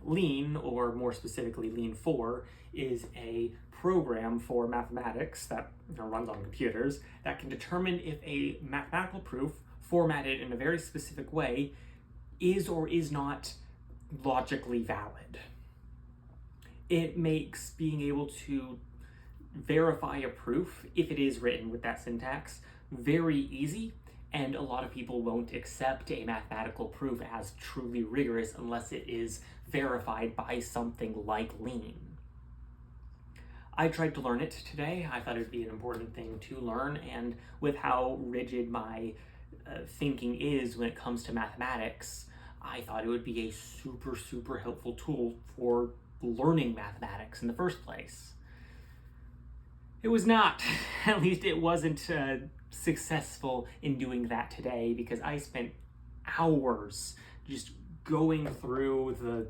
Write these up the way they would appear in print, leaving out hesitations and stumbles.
Lean, or more specifically Lean 4, is a program for mathematics that runs on computers that can determine if a mathematical proof formatted in a very specific way is or is not logically valid. It makes being able to verify a proof, if it is written with that syntax, very easy, and a lot of people won't accept a mathematical proof as truly rigorous unless it is verified by something like Lean. I tried to learn it today. I thought it would be an important thing to learn, and with how rigid my thinking is when it comes to mathematics, I thought it would be a super helpful tool for learning mathematics in the first place. It was not. At least it wasn't successful in doing that today, because I spent hours just going through the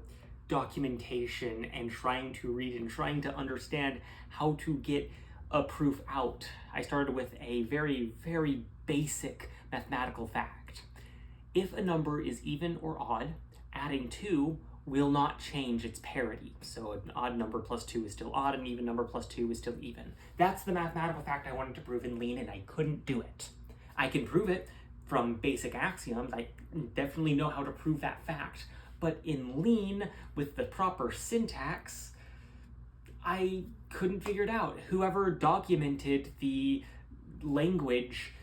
documentation and trying to read and trying to understand how to get a proof out. I started with a very basic mathematical fact. If a number is even or odd, adding 2 will not change its parity. So an odd number plus 2 is still odd, an even number plus 2 is still even. That's the mathematical fact I wanted to prove in Lean, and I couldn't do it. I can prove it from basic axioms. I definitely know how to prove that fact. But in Lean, with the proper syntax, I couldn't figure it out. Whoever documented the language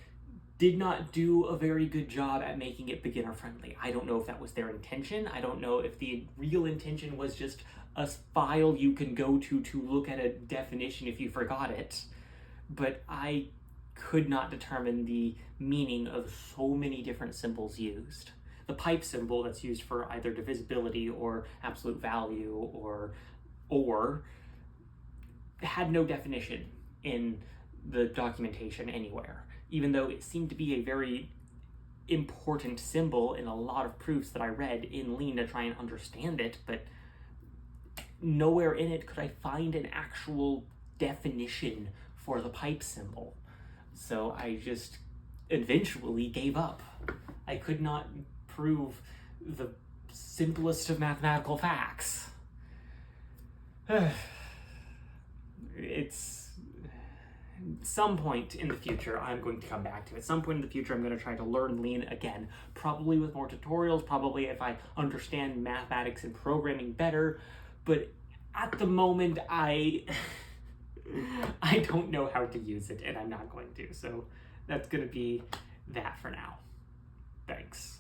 did not do a very good job at making it beginner friendly. I don't know if that was their intention. I don't know if the real intention was just a file you can go to look at a definition if you forgot it. But I could not determine the meaning of so many different symbols used. The pipe symbol that's used for either divisibility or absolute value or had no definition in the documentation anywhere, even though it seemed to be a very important symbol in a lot of proofs that I read in Lean to try and understand it, but nowhere in it could I find an actual definition for the pipe symbol. So I just eventually gave up. I could not prove the simplest of mathematical facts. It's some point in the future I'm going to come back to it. Some point in the future I'm going to try to learn Lean again, probably with more tutorials, probably if I understand mathematics and programming better, but at the moment I don't know how to use it, and I'm not going to, so that's going to be that for now. Thanks.